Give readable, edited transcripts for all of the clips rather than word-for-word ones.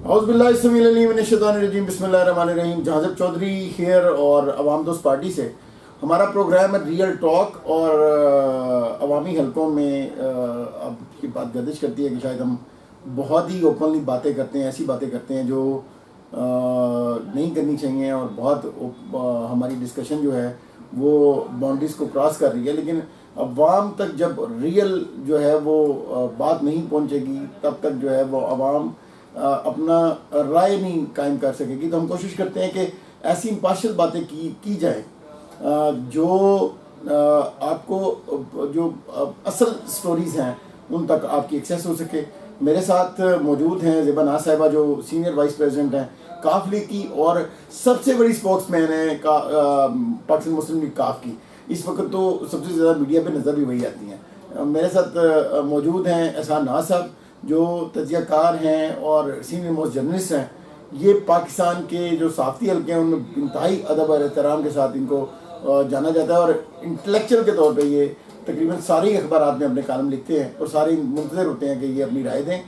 اعوذ باللہ السمیع العلیم من الشیطان الرجیم بسم اللہ الرحمن الرحیم. جہازب چودھری ہیئر اور عوام دوست پارٹی سے ہمارا پروگرام ہے ریئل ٹاک, اور عوامی حلقوں میں اب کی بات گردش کرتی ہے کہ شاید ہم بہت ہی اوپنلی باتیں کرتے ہیں, ایسی باتیں کرتے ہیں جو نہیں کرنی چاہیے, اور بہت ہماری ڈسکشن جو ہے وہ باؤنڈریز کو کراس کر رہی ہے. لیکن عوام تک جب ریئل جو ہے وہ بات نہیں پہنچے گی تب تک جو ہے وہ عوام اپنا رائے نہیں قائم کر سکے گی. تو ہم کوشش کرتے ہیں کہ ایسی امپارشل باتیں کی جائیں جو آپ کو جو اصل سٹوریز ہیں ان تک آپ کی ایکسیس ہو سکے. میرے ساتھ موجود ہیں زیبا ناز صاحبہ جو سینئر وائس پریزیڈنٹ ہیں کاف لیگ کی, اور سب سے بڑی اسپوکس مین ہیں پاکستان مسلم لیگ کاف کی. اس وقت تو سب سے زیادہ میڈیا پہ نظر بھی وہی آتی ہیں. میرے ساتھ موجود ہیں احسان ناز صاحب جو تجزیہ کار ہیں اور سینئر موسٹ جرنلسٹ ہیں. یہ پاکستان کے جو صحافتی حلقے ہیں ان میں انتہائی ادب اور احترام کے ساتھ ان کو جانا جاتا ہے, اور انٹلیکچوئل کے طور پہ یہ تقریباً سارے اخبارات میں اپنے کالم لکھتے ہیں اور سارے منتظر ہوتے ہیں کہ یہ اپنی رائے دیں.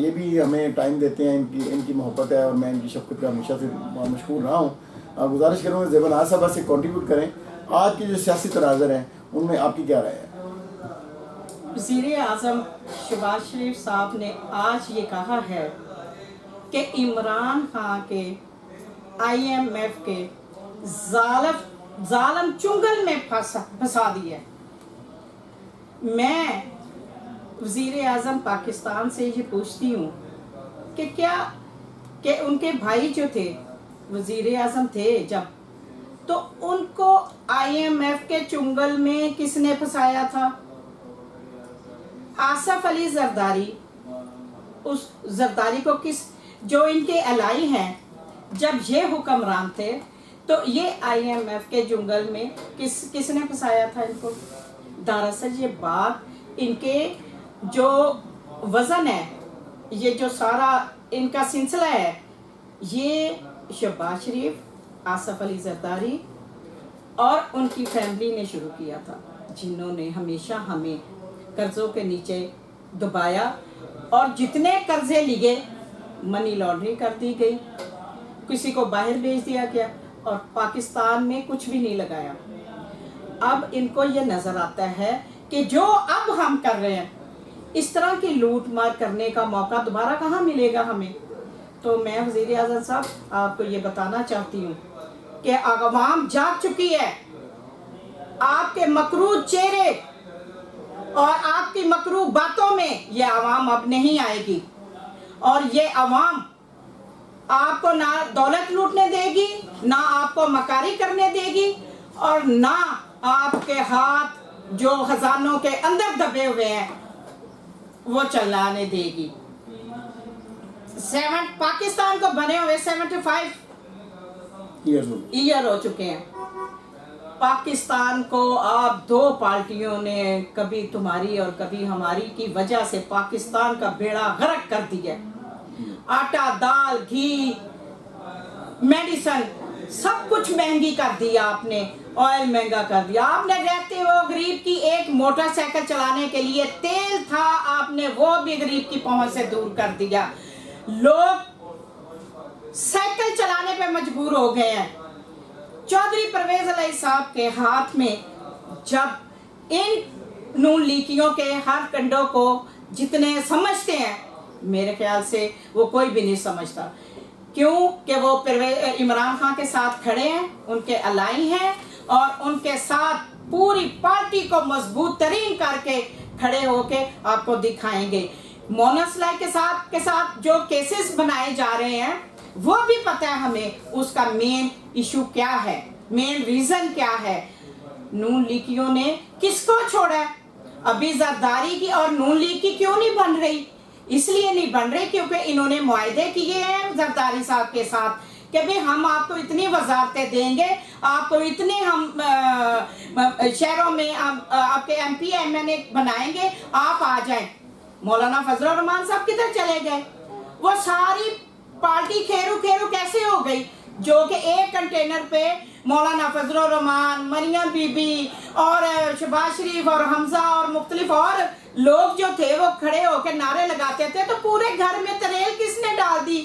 یہ بھی ہمیں ٹائم دیتے ہیں, ان کی محبت ہے اور میں ان کی شفقت کا ہمیشہ سے مشکور رہا ہوں. گزارش کروں گا زیبا ناز صاحبہ سے کنٹریبیوٹ کریں. آج کے جو سیاسی تناظر ہیں ان میں آپ کی کیا رائے ہے؟ وزیر اعظم شہباز شریف صاحب نے آج یہ کہا ہے کہ عمران خان کے IMF کے ظالم چنگل میں پھنسا دیا. میں وزیر اعظم پاکستان سے یہ پوچھتی ہوں کہ کیا کہ ان کے بھائی جو تھے وزیر اعظم تھے جب, تو ان کو IMF کے چنگل میں کس نے پھنسایا تھا؟ آصف علی زرداری. اس زرداری کو جو ان کے الائی ہیں, جب یہ حکمران تھے تو یہ IMF کے جنگل میں کس نے پھنسایا تھا ان کو؟ دراصل یہ بات ان کے جو وزن ہے, یہ جو سارا ان کا سلسلہ ہے, یہ شہباز شریف, آصف علی زرداری اور ان کی فیملی نے شروع کیا تھا, جنہوں نے ہمیشہ ہمیں قرضوں کے نیچے دبایا, اور جتنے قرضے لیے منی لانڈرنگ کر دی گئی, کسی کو باہر بھیج دیا گیا, اور پاکستان میں کچھ بھی نہیں لگایا. اب ان کو یہ نظر آتا ہے کہ جو اب ہم کر رہے ہیں اس طرح کی لوٹ مار کرنے کا موقع دوبارہ کہاں ملے گا ہمیں. تو میں وزیر اعظم صاحب آپ کو یہ بتانا چاہتی ہوں کہ عوام جاگ چکی ہے. آپ کے مکروہ چہرے اور آپ کی مکروہ باتوں میں یہ عوام اب نہیں آئے گی, اور یہ عوام آپ کو نہ دولت لوٹنے دے گی, نہ آپ کو مکاری کرنے دے گی, اور نہ آپ کے ہاتھ جو خزانوں کے اندر دبے ہوئے ہیں وہ چلانے دے گی. پاکستان کو بنے ہوئے 75 ایئر ہو چکے ہیں. پاکستان کو آپ دو پارٹیوں نے کبھی تمہاری اور کبھی ہماری کی وجہ سے پاکستان کا بیڑا غرق کر دیا. آٹا, دال, گھی, میڈیسن سب کچھ مہنگی کر دیا آپ نے, آئل مہنگا کر دیا آپ نے. رہتے ہو غریب کی ایک موٹر سائیکل چلانے کے لیے تیل تھا, آپ نے وہ بھی غریب کی پہنچ سے دور کر دیا. لوگ سائیکل چلانے پہ مجبور ہو گئے ہیں. چودھری پرویز علیہ صاحب کے ہاتھ میں جب ان نون لیکیوں کے ہر کنڈوں کو جتنے سمجھتے ہیں, میرے خیال سے وہ کوئی بھی نہیں سمجھتا, کیوں کہ وہ عمران خان کے ساتھ کھڑے ہیں, ان کے الائی ہیں, اور ان کے ساتھ پوری پارٹی کو مضبوط ترین کر کے کھڑے ہو کے آپ کو دکھائیں گے. مونس لائے کے ساتھ جو کیسز بنائے جا رہے ہیں وہ بھی پتہ ہے ہمیں اس کا مین ایشو کیا ہے, مین ریزن کیا ہے. نون لیگیوں نے کس کو چھوڑا ہے؟ ابھی زرداری کی اور نون لیگ کی کیوں نہیں بن رہی؟ اس لیے نہیں بن رہی کیونکہ انہوں نے معاہدے کیے ہیں زرداری صاحب کے ساتھ کہ بھئی ہم آپ کو اتنی وزارتیں دیں گے, آپ کو اتنے ہم شہروں میں آپ کے MP MNA بنائیں گے, آپ آ جائیں. مولانا فضل الرحمان صاحب کدھر چلے گئے؟ وہ ساری پارٹی کھیرو کیسے ہو گئی جو کہ ایک کنٹینر پہ مولانا فضل الرحمان, مریم بی بی اور شہباز شریف اور حمزہ اور مختلف اور لوگ جو تھے وہ کھڑے ہو کے نعرے لگاتے تھے, تو پورے گھر میں تریل کس نے ڈال دی؟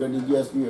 DGSP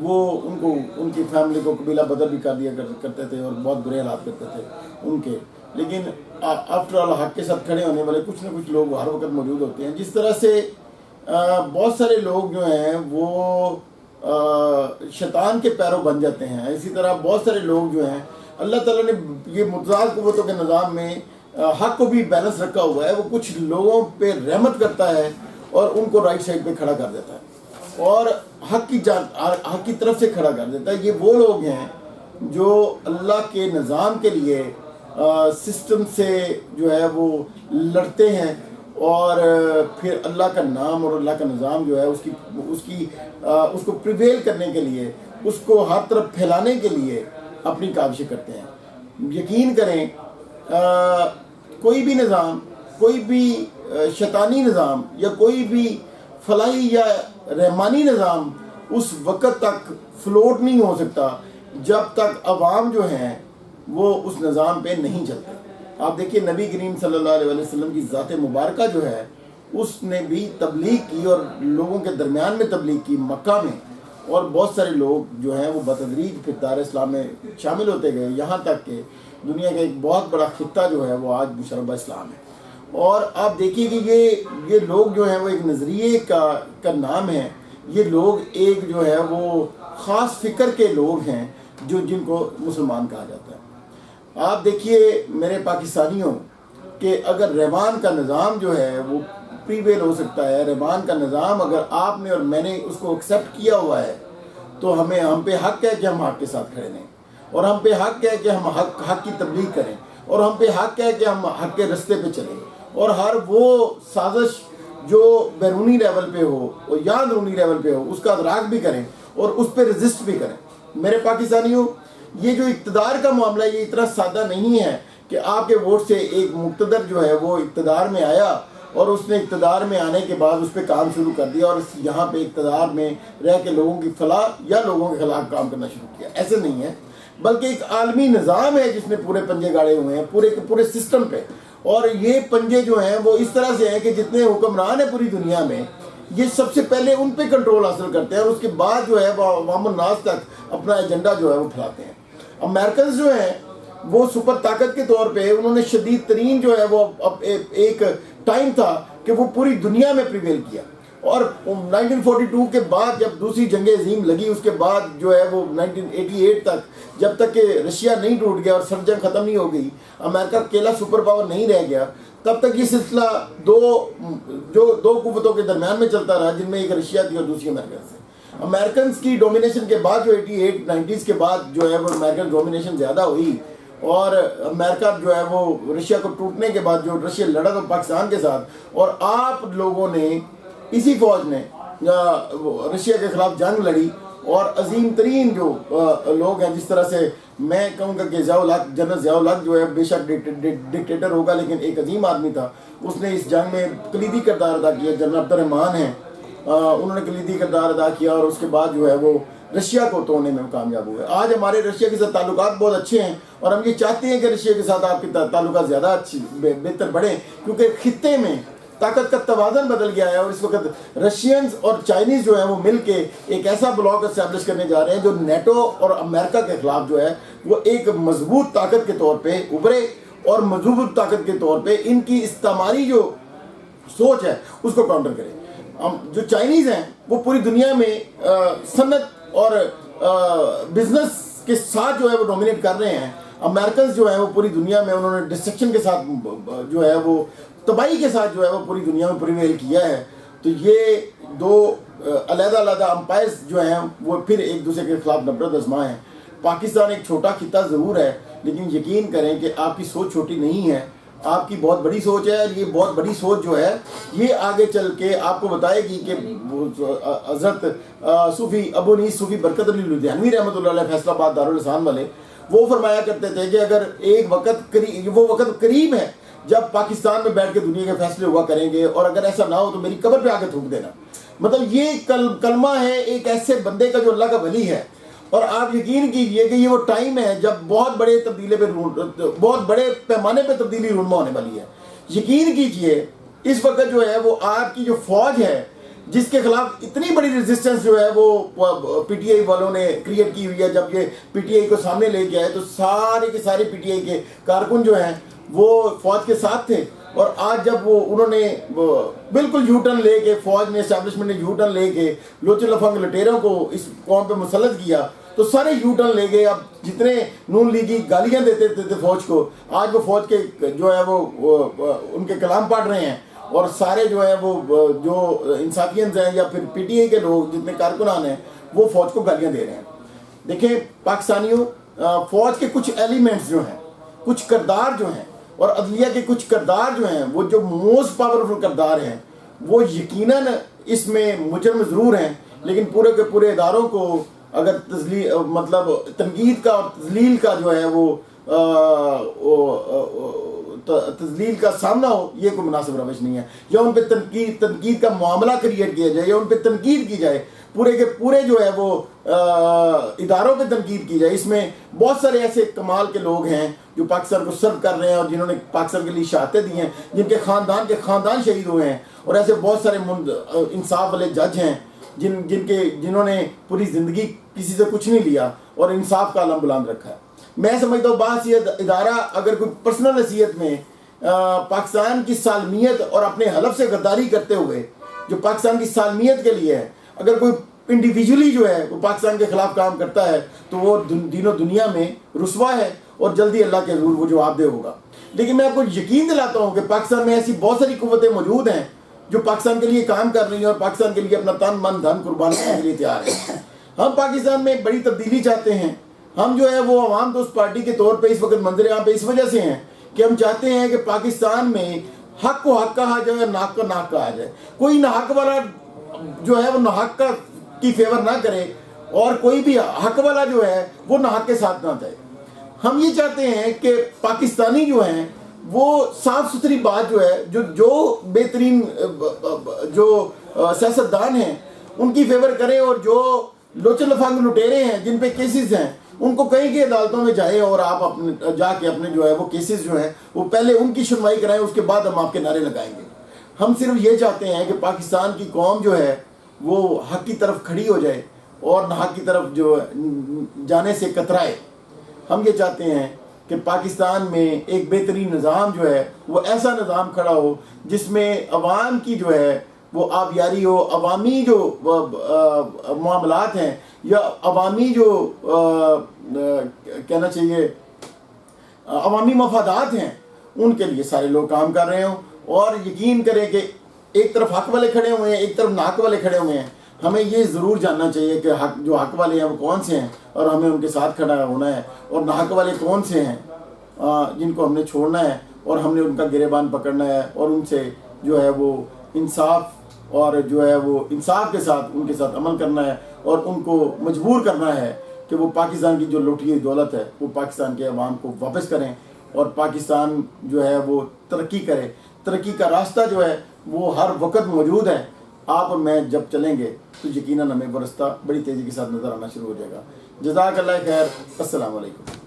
وہ ان کی فیملی کو قبیلہ بدر بھی کر دیا کرتے تھے اور بہت برے حالات کرتے تھے ان کے. لیکن آفٹر آل حق کے ساتھ کھڑے ہونے والے کچھ نہ کچھ لوگ ہر وقت موجود ہوتے ہیں. جس طرح سے بہت سارے لوگ جو ہیں وہ شیطان کے پیرو بن جاتے ہیں, اسی طرح بہت سارے لوگ جو ہیں اللہ تعالیٰ نے یہ متضاد قوتوں کے نظام میں حق کو بھی بیلنس رکھا ہوا ہے. وہ کچھ لوگوں پہ رحمت کرتا ہے اور ان کو رائٹ سائڈ پہ کھڑا کر دیتا ہے اور حق کی طرف سے کھڑا کر دیتا ہے. یہ وہ لوگ ہیں جو اللہ کے نظام کے لیے سسٹم سے جو ہے وہ لڑتے ہیں اور پھر اللہ کا نام اور اللہ کا نظام جو ہے اس کو پریویل کرنے کے لیے, اس کو ہر طرف پھیلانے کے لیے اپنی کاوشیں کرتے ہیں. یقین کریں کوئی بھی نظام, کوئی بھی شیطانی نظام یا کوئی بھی فلاحی یا رحمانی نظام اس وقت تک فلوٹ نہیں ہو سکتا جب تک عوام جو ہیں وہ اس نظام پہ نہیں چلتے. آپ دیکھیے نبی کریم صلی اللہ علیہ وسلم کی ذات مبارکہ جو ہے اس نے بھی تبلیغ کی اور لوگوں کے درمیان میں تبلیغ کی مکہ میں, اور بہت سارے لوگ جو ہیں وہ بتدریج پھر دار اسلام میں شامل ہوتے گئے یہاں تک کہ دنیا کا ایک بہت بڑا خطہ جو ہے وہ آج مشربہ اسلام ہے. اور آپ دیکھیے کہ یہ لوگ جو ہیں وہ ایک نظریے کا نام ہے. یہ لوگ ایک جو ہے وہ خاص فکر کے لوگ ہیں جن کو مسلمان کہا جاتا ہے. آپ دیکھیے میرے پاکستانیوں کہ اگر رحمان کا نظام جو ہے وہ پریویل ہو سکتا ہے, رحمان کا نظام اگر آپ نے اور میں نے اس کو ایکسیپٹ کیا ہوا ہے تو ہم پہ حق ہے کہ ہم حق کے ساتھ کھڑے رہیں, اور ہم پہ حق ہے کہ ہم حق کی تبلیغ کریں, اور ہم پہ حق ہے کہ ہم حق کے رستے پہ چلیں, اور ہر وہ سازش جو بیرونی لیول پہ ہو اور یا اندرونی لیول پہ ہو اس کا ادراک بھی کریں اور اس پہ رزسٹ بھی کریں. میرے پاکستانیوں, یہ جو اقتدار کا معاملہ یہ اتنا سادہ نہیں ہے کہ آپ کے ووٹ سے ایک مقتدر جو ہے وہ اقتدار میں آیا اور اس نے اقتدار میں آنے کے بعد اس پہ کام شروع کر دیا اور یہاں پہ اقتدار میں رہ کے لوگوں کی فلاح یا لوگوں کے خلاف کام کرنا شروع کیا. ایسے نہیں ہے, بلکہ ایک عالمی نظام ہے جس نے پورے پنجے گاڑے ہوئے ہیں پورے سسٹم پہ. اور یہ پنجے جو ہیں وہ اس طرح سے ہیں کہ جتنے حکمران ہیں پوری دنیا میں یہ سب سے پہلے ان پہ کنٹرول حاصل کرتے ہیں اور اس کے بعد جو ہے وہ عوام الناس تک اپنا ایجنڈا جو ہے وہ پھیلاتے ہیں. امریکنز جو ہیں وہ سپر طاقت کے طور پہ انہوں نے شدید ترین جو ہے وہ ایک ٹائم تھا کہ وہ پوری دنیا میں پریویل کیا, اور 1942 کے بعد جب دوسری جنگ عظیم لگی اس کے بعد جو ہے وہ 1988 تک جب تک کہ رشیا نہیں ٹوٹ گیا اور سب جنگ ختم نہیں ہو گئی, امریکہ اکیلا سپر پاور نہیں رہ گیا, تب تک یہ سلسلہ دو قوتوں کے درمیان میں چلتا رہا جن میں ایک رشیا تھی اور دوسری امریکہ سے. امریکنز کی ڈومینیشن کے بعد جو 88-90s کے بعد جو ہے وہ امریکن ڈومینیشن زیادہ ہوئی, اور امریکہ جو ہے وہ رشیا کو ٹوٹنے کے بعد جو رشیا لڑا تھا پاکستان کے ساتھ, اور آپ لوگوں نے اسی فوج نے رشیا کے خلاف جنگ لڑی, اور عظیم ترین جو لوگ ہیں جس طرح سے میں کہوں گا کہ جنرل ضیاء الحق جو ہے بے شک ڈکٹیٹر ہوگا لیکن ایک عظیم آدمی تھا, اس نے اس جنگ میں کلیدی کردار ادا کیا. جنرل عبد الرحمان ہیں, انہوں نے کلیدی کردار ادا کیا اور اس کے بعد جو ہے وہ رشیا کو توڑنے میں کامیاب ہوئے. آج ہمارے رشیا کے ساتھ تعلقات بہت اچھے ہیں اور ہم یہ چاہتے ہیں کہ رشیا کے ساتھ آپ کے تعلقات زیادہ بہتر بڑھیں, کیونکہ خطے میں طاقت کا توازن بدل گیا ہے اور اس وقت رشینز اور چائنیز جو ہیں وہ مل کے ایک ایسا بلاک اسٹیبلش کرنے جا رہے ہیں جو نیٹو اور امریکہ کے خلاف جو ہے وہ ایک مضبوط طاقت کے طور پہ ابھرے, اور مضبوط طاقت کے طور پہ ان کی استعماری جو سوچ ہے اس کو کاؤنٹر کرے. جو چائنیز ہیں وہ پوری دنیا میں صنعت اور بزنس کے ساتھ جو ہے وہ ڈومینیٹ کر رہے ہیں. امریکنز جو ہیں وہ پوری دنیا میں انہوں نے ڈسٹرکشن کے ساتھ جو ہے وہ تباہی کے ساتھ جو ہے وہ پوری دنیا میں پریویل کیا ہے. تو یہ دو علیحدہ امپائرز جو ہیں وہ پھر ایک دوسرے کے خلاف نفرت آزما ہیں. پاکستان ایک چھوٹا خطہ ضرور ہے لیکن یقین کریں کہ آپ کی سوچ چھوٹی نہیں ہے, آپ کی بہت بڑی سوچ ہے, اور یہ بہت بڑی سوچ جو ہے یہ آگے چل کے آپ کو بتائے گی کہ حضرت صوفی ابو انیس صوفی برکت علی لدھیانوی رحمۃ اللہ علیہ فیصل آباد دارالحسان والے وہ فرمایا کرتے تھے کہ اگر ایک وہ وقت قریب ہے جب پاکستان میں بیٹھ کے دنیا کے فیصلے ہوا کریں گے, اور اگر ایسا نہ ہو تو میری قبر پہ آ کے تھوک دینا. مطلب یہ کلمہ ہے ایک ایسے بندے کا جو اللہ کا ولی ہے, اور آپ یقین کیجئے کہ یہ وہ ٹائم ہے جب بہت بڑے پیمانے پہ تبدیلی رونما ہونے والی ہے. یقین کیجئے اس وقت جو ہے وہ آپ کی جو فوج ہے جس کے خلاف اتنی بڑی ریزسٹنس جو ہے وہ پی ٹی آئی والوں نے کریٹ کی ہوئی ہے. جب یہ پی ٹی آئی کو سامنے لے کے آئے تو سارے کے سارے پی ٹی آئی کے کارکن جو ہیں وہ فوج کے ساتھ تھے, اور آج جب وہ انہوں نے بالکل یو ٹرن لے کے, فوج نے اسٹیبلشمنٹ نے یو ٹرن لے کے لوچے لفنگ لٹیروں کو اس قوم پہ مسلط کیا تو سارے یو ٹرن لے گئے. اب جتنے نون لیگی گالیاں دیتے تھے فوج کو, آج وہ فوج کے جو ہے وہ ان کے کلام پڑھ رہے ہیں, اور سارے جو ہے وہ جو انصافیت ہیں یا پھر پی ٹی آئی کے لوگ جتنے کارکنان ہیں وہ فوج کو گالیاں دے رہے ہیں. دیکھیں پاکستانیوں, فوج کے کچھ ایلیمنٹس جو ہیں, کچھ کردار جو ہیں, اور عدلیہ کے کچھ کردار جو ہیں, وہ جو موسٹ پاورفل کردار ہیں, وہ یقیناً اس میں مجرم ضرور ہیں, لیکن پورے کے پورے اداروں کو اگر مطلب تنقید کا اور تذلیل کا جو ہے وہ تذلیل کا سامنا ہو, یہ کوئی مناسب روش نہیں ہے. یا ان پہ تنقید کا معاملہ کریٹ کیا جائے, یا ان پہ تنقید کی جائے, پورے کے پورے جو ہے وہ اداروں پہ تنقید کی جائے. اس میں بہت سارے ایسے کمال کے لوگ ہیں جو پاکستان کو سرو کر رہے ہیں اور جنہوں نے پاکستان کے لیے شہادتیں دی ہیں, جن کے خاندان شہید ہوئے ہیں, اور ایسے بہت سارے انصاف والے جج ہیں جنہوں نے پوری زندگی کسی سے کچھ نہیں لیا اور انصاف کا علم بلند رکھا ہے. میں سمجھتا ہوں باحثیت ادارہ اگر کوئی پرسنل حیثیت میں پاکستان کی سالمیت اور اپنے حلف سے غداری کرتے ہوئے جو پاکستان کی سالمیت کے لیے ہے, اگر کوئی انڈیویجولی جو ہے وہ پاکستان کے خلاف کام کرتا ہے تو وہ دین و دنیا میں رسوا ہے اور جلدی اللہ کے حضور وہ جواب دہ ہوگا. لیکن میں آپ کو یقین دلاتا ہوں کہ پاکستان میں ایسی بہت ساری قوتیں موجود ہیں جو پاکستان کے لیے کام کر رہی ہیں اور پاکستان کے لیے اپنا تن من دھن قربان کرنے کے لیے تیار ہیں. ہم پاکستان میں بڑی تبدیلی چاہتے ہیں. ہم جو ہے وہ عوام دوست پارٹی کے طور پہ اس وقت منظر عام پہ اس وجہ سے ہیں کہ ہم چاہتے ہیں کہ پاکستان میں حق کو حق کہا جائے, ناحق کو ناحق کہا جائے. کوئی ناحق والا جو ہے وہ ناحق کی فیور نہ کرے, اور کوئی بھی حق والا جو ہے وہ ناحق کے ساتھ نہ جائے. ہم یہ چاہتے ہیں کہ پاکستانی جو ہیں وہ صاف ستھری بات جو ہے جو بہترین جو سیاستدان ہیں ان کی فیور کریں, اور جو لوچے لفنگ لٹیرے ہیں جن پہ کیسز ہیں ان کو کہیں کہ عدالتوں میں جائیں اور آپ جا کے اپنے جو ہے وہ کیسز جو ہیں وہ پہلے ان کی سنوائی کرائیں, اس کے بعد ہم آپ کے نعرے لگائیں گے. ہم صرف یہ چاہتے ہیں کہ پاکستان کی قوم جو ہے وہ حق کی طرف کھڑی ہو جائے اور ناحق کی طرف جو جانے سے کترائے. ہم یہ چاہتے ہیں کہ پاکستان میں ایک بہترین نظام جو ہے وہ ایسا نظام کھڑا ہو جس میں عوام کی جو ہے وہ آبیاری ہو, عوامی جو معاملات ہیں یا عوامی جو کہنا چاہیے عوامی مفادات ہیں ان کے لیے سارے لوگ کام کر رہے ہوں. اور یقین کریں کہ ایک طرف حق والے کھڑے ہوئے ہیں, ایک طرف ناحق والے کھڑے ہوئے ہیں. ہمیں یہ ضرور جاننا چاہیے کہ جو حق والے ہیں وہ کون سے ہیں اور ہمیں ان کے ساتھ کھڑا ہونا ہے, اور ناحق والے کون سے ہیں جن کو ہم نے چھوڑنا ہے اور ہم نے ان کا گریبان پکڑنا ہے, اور ان سے جو ہے وہ انصاف اور جو ہے وہ انصاف کے ساتھ ان کے ساتھ عمل کرنا ہے, اور ان کو مجبور کرنا ہے کہ وہ پاکستان کی جو لوٹی ہوئی دولت ہے وہ پاکستان کے عوام کو واپس کریں, اور پاکستان جو ہے وہ ترقی کرے. ترقی کا راستہ جو ہے وہ ہر وقت موجود ہے. آپ اور میں جب چلیں گے تو یقیناً ہمیں وہ راستہ بڑی تیزی کے ساتھ نظر آنا شروع ہو جائے گا. جزاک اللہ خیر. السلام علیکم.